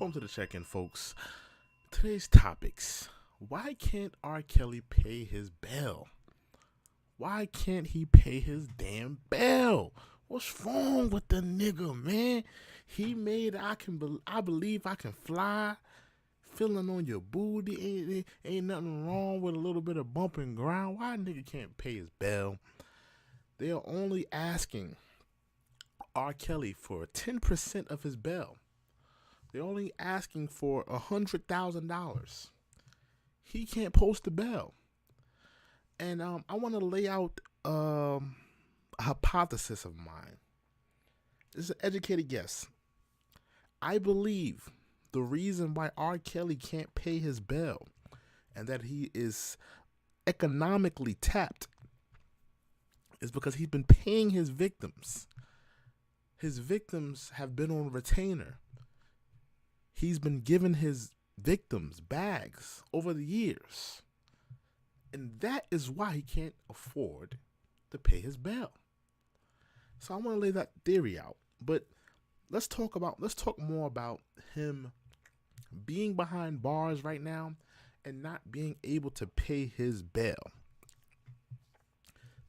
Welcome to the check-in, folks. Today's topics: why can't R. Kelly pay his bail? Why can't he pay his damn bail? What's wrong with the nigga, man? He made I believe I can fly. Feeling on your booty, ain't nothing wrong with a little bit of bumping ground. Why a nigga can't pay his bail? They are only asking R. Kelly for 10% of his bail. They're only asking for $100,000. He can't post the bail. And I want to lay out a hypothesis of mine. This is an educated guess. I believe the reason why R. Kelly can't pay his bail and that he is economically tapped is because he's been paying his victims. His victims have been on retainer. He's been giving his victims bags over the years. And that is why he can't afford to pay his bail. So I want to lay that theory out. But let's talk more about him being behind bars right now and not being able to pay his bail.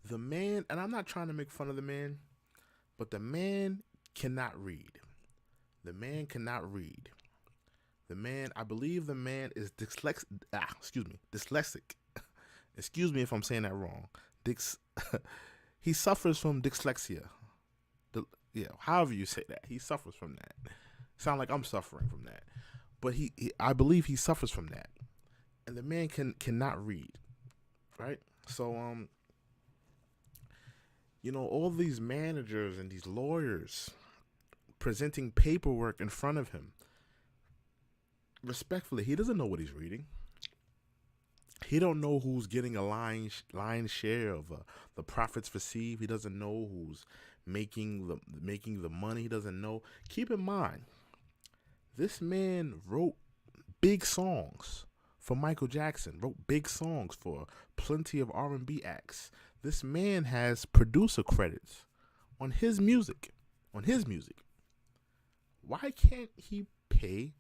The man, and I'm not trying to make fun of the man, but the man cannot read. The man cannot read. The man, I believe the man is dyslexic. Excuse me if I'm saying that wrong. He suffers from dyslexia. However you say that, he suffers from that. Sound like I'm suffering from that, but I believe he suffers from that, and the man cannot read, right? So all these managers and these lawyers presenting paperwork in front of him. Respectfully, he doesn't know what he's reading. He don't know who's getting a line share of the profits received. He doesn't know who's making the money. He doesn't know. Keep in mind, this man wrote big songs for Michael Jackson. Wrote big songs for plenty of R&B acts. This man has producer credits on his music. Why can't he pay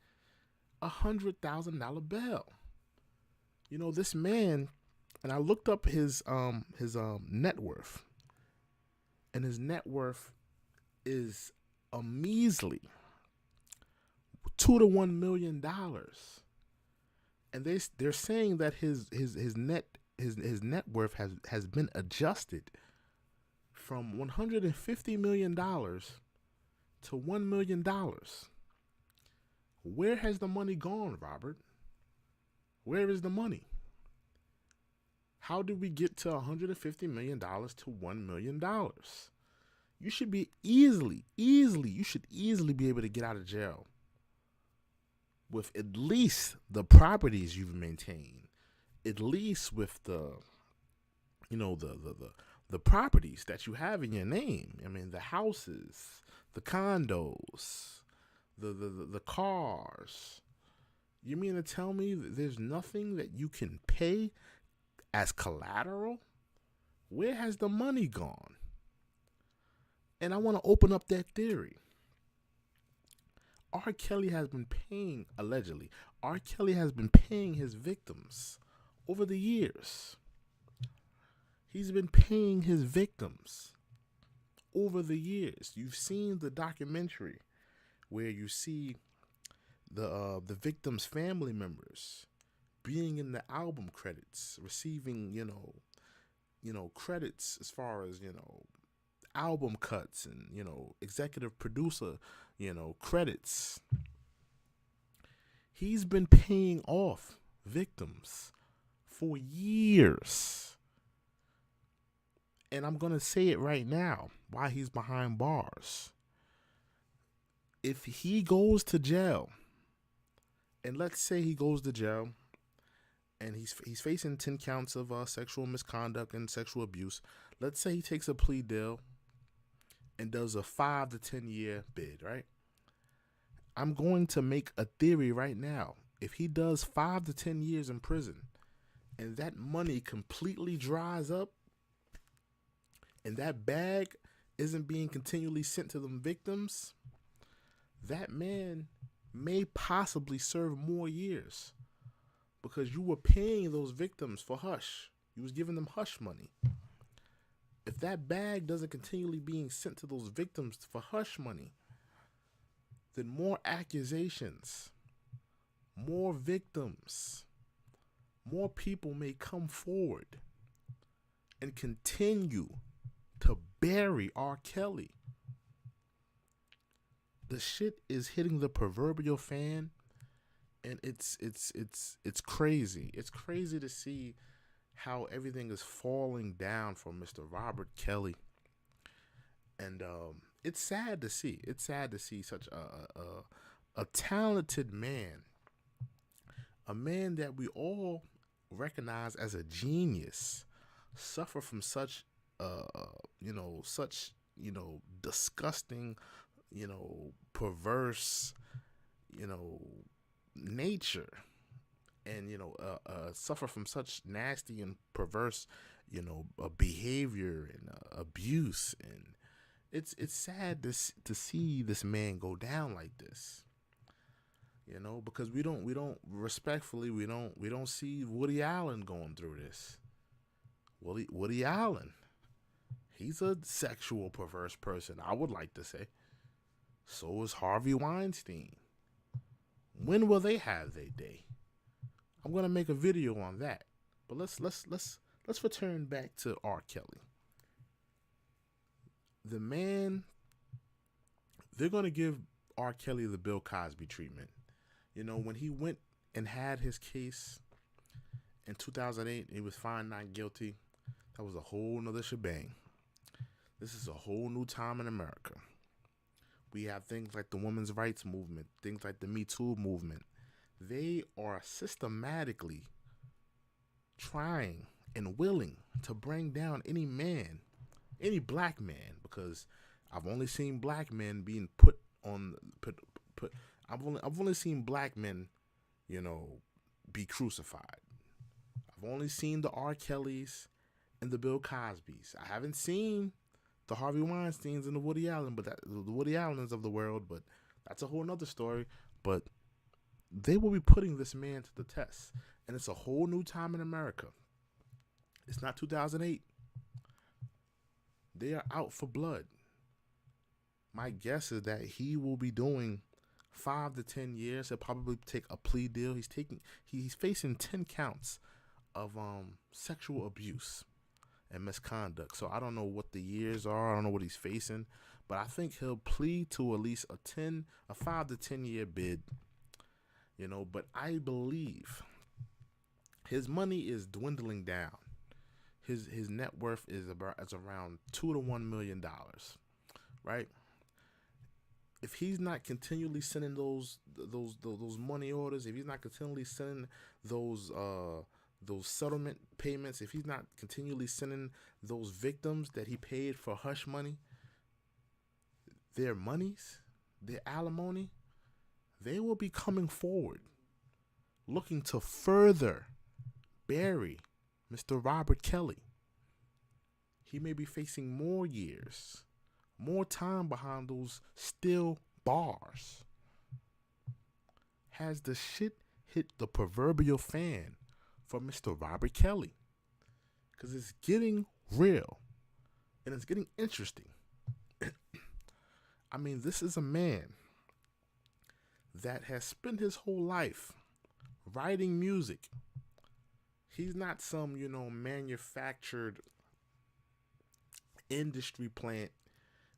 $100,000 bail? This man, and I looked up his net worth, and his net worth is a measly $2 to $1 million, and they're saying that his net worth has been adjusted from $150 million to $1 million. Where has the money gone, Robert? Where is the money? How did we get to $150 million to $1 million? You should be you should easily be able to get out of jail with at least the properties you've maintained, at least with the properties that you have in your name. I mean, the houses, the condos, the cars. You mean to tell me that there's nothing that you can pay as collateral? Where has the money gone? And I want to open up that theory. R. Kelly has been paying, allegedly, R. Kelly has been paying his victims over the years. He's been paying his victims over the years. You've seen the documentary where you see the victims' family members being in the album credits, receiving credits as far as album cuts and executive producer credits. He's been paying off victims for years, and I'm gonna say it right now why he's behind bars. If he goes to jail, and let's say he goes to jail and he's facing 10 counts of sexual misconduct and sexual abuse. Let's say he takes a plea deal and does a 5 to 10 year bid, right? I'm going to make a theory right now. If he does 5 to 10 years in prison and that money completely dries up and that bag isn't being continually sent to them victims, that man may possibly serve more years because you were paying those victims for hush. You was giving them hush money. If that bag doesn't continually being sent to those victims for hush money, then more accusations, more victims, more people may come forward and continue to bury R. Kelly. The shit is hitting the proverbial fan, and it's crazy. It's crazy to see how everything is falling down for Mr. Robert Kelly, and it's sad to see. It's sad to see such a talented man, a man that we all recognize as a genius, suffer from such such disgusting, perverse, you know nature, and suffer from such nasty and perverse behavior and abuse, and it's sad to see this man go down like this, because we don't respectfully, we don't see Woody Allen going through this. Woody Allen, he's a sexual perverse person, I would like to say. So is Harvey Weinstein. When will they have their day? I'm gonna make a video on that. But let's return back to R. Kelly. The man, they're gonna give R. Kelly the Bill Cosby treatment. When he went and had his case in 2008, he was found not guilty. That was a whole nother shebang. This is a whole new time in America. We have things like the women's rights movement, things like the Me Too movement. They are systematically trying and willing to bring down any man, any black man, because I've only seen black men being put. I've only seen black men, be crucified. I've only seen the R. Kellys and the Bill Cosbys. I haven't seen the Harvey Weinsteins and the Woody Allen, the Woody Allens of the world, but that's a whole nother story. But they will be putting this man to the test, and it's a whole new time in America. It's not 2008. They are out for blood. My guess is that he will be doing 5 to 10 years. He'll probably take a plea deal. He's facing 10 counts of sexual abuse and misconduct. So I don't know what the years are. I don't know what he's facing, but I think he'll plead to at least a 5 to 10 year bid. But I believe his money is dwindling down. His net worth is around $2 to $1 million, right? If he's not continually sending those money orders, if he's not continually sending those settlement payments, if he's not continually sending those victims that he paid for hush money, their monies, their alimony, they will be coming forward looking to further bury Mr. Robert Kelly. He may be facing more years, more time behind those steel bars. Has the shit hit the proverbial fan for Mr. Robert Kelly? Because it's getting real and it's getting interesting. I mean, this is a man that has spent his whole life writing music. He's not some, manufactured industry plant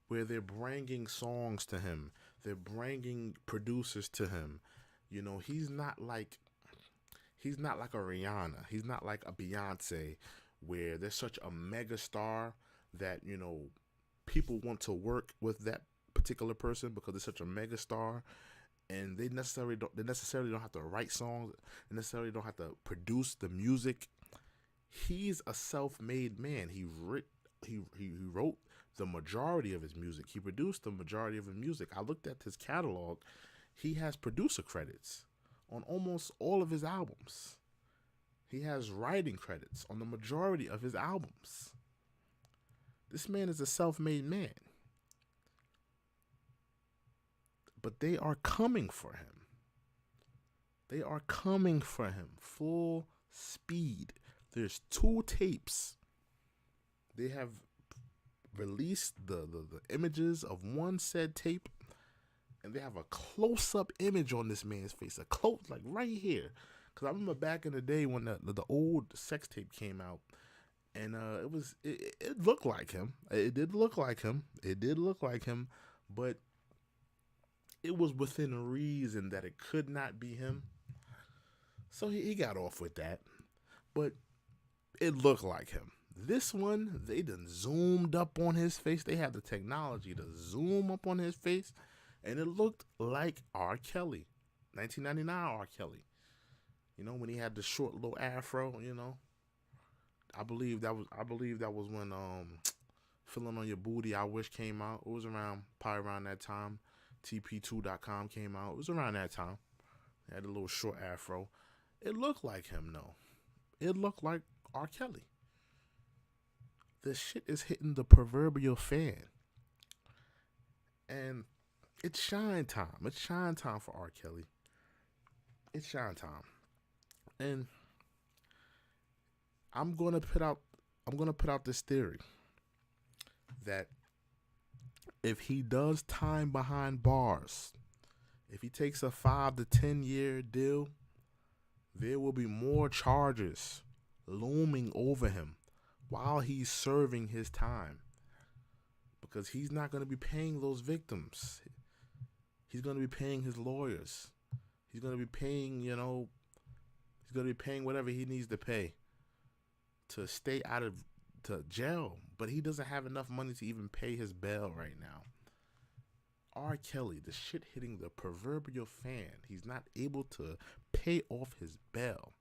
where they're bringing songs to him. They're bringing producers to him. He's not like a Rihanna. He's not like a Beyonce, where there's such a mega star that, people want to work with that particular person because they're such a mega star. And they necessarily don't have to write songs. They necessarily don't have to produce the music. He's a self-made man. He wrote the majority of his music. He produced the majority of his music. I looked at his catalog. He has producer credits on almost all of his albums. He has writing credits on the majority of his albums. This man is a self-made man. But they are coming for him. They are coming for him full speed. There's 2 tapes. They have released the images of one said tape, and they have a close-up image on this man's face, a close, like right here. Because I remember back in the day when the old sex tape came out, and it looked like him. It did look like him. It did look like him, but it was within reason that it could not be him. So he got off with that, but it looked like him. This one, they done zoomed up on his face. They had the technology to zoom up on his face, and it looked like R. Kelly, 1999 R. Kelly. You know, when he had the short little afro. You know, I believe that was when "Feeling on Your Booty" I Wish came out. It was probably around that time. TP2.com came out. It was around that time. He had a little short afro. It looked like him, though. It looked like R. Kelly. This shit is hitting the proverbial fan. And it's shine time. It's shine time for R. Kelly. It's shine time. And I'm gonna put out this theory that if he does time behind bars, if he takes a 5 to 10 year deal, there will be more charges looming over him while he's serving his time, because he's not going to be paying those victims. He's going to be paying his lawyers. He's going to be paying, he's going to be paying whatever he needs to pay to stay out of jail. But he doesn't have enough money to even pay his bail right now. R. Kelly, the shit hitting the proverbial fan. He's not able to pay off his bail.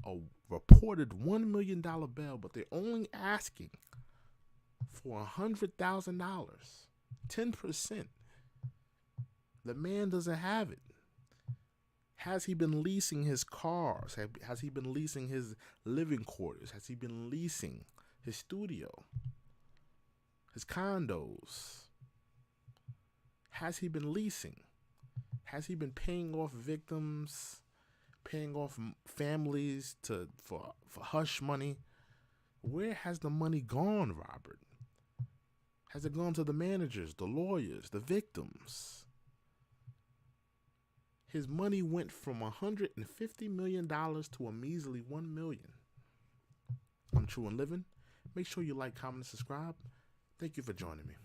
A reported $1 million bail, but they're only asking for $100,000. 10%. The man doesn't have it. Has he been leasing his cars? Has he been leasing his living quarters? Has he been leasing his studio? His condos? Has he been leasing? Has he been paying off victims, paying off families for hush money? Where has the money gone, Robert? Has it gone to the managers, the lawyers, the victims? His money went from $150 million to a measly $1 million. I'm True and Living. Make sure you like, comment, and subscribe. Thank you for joining me.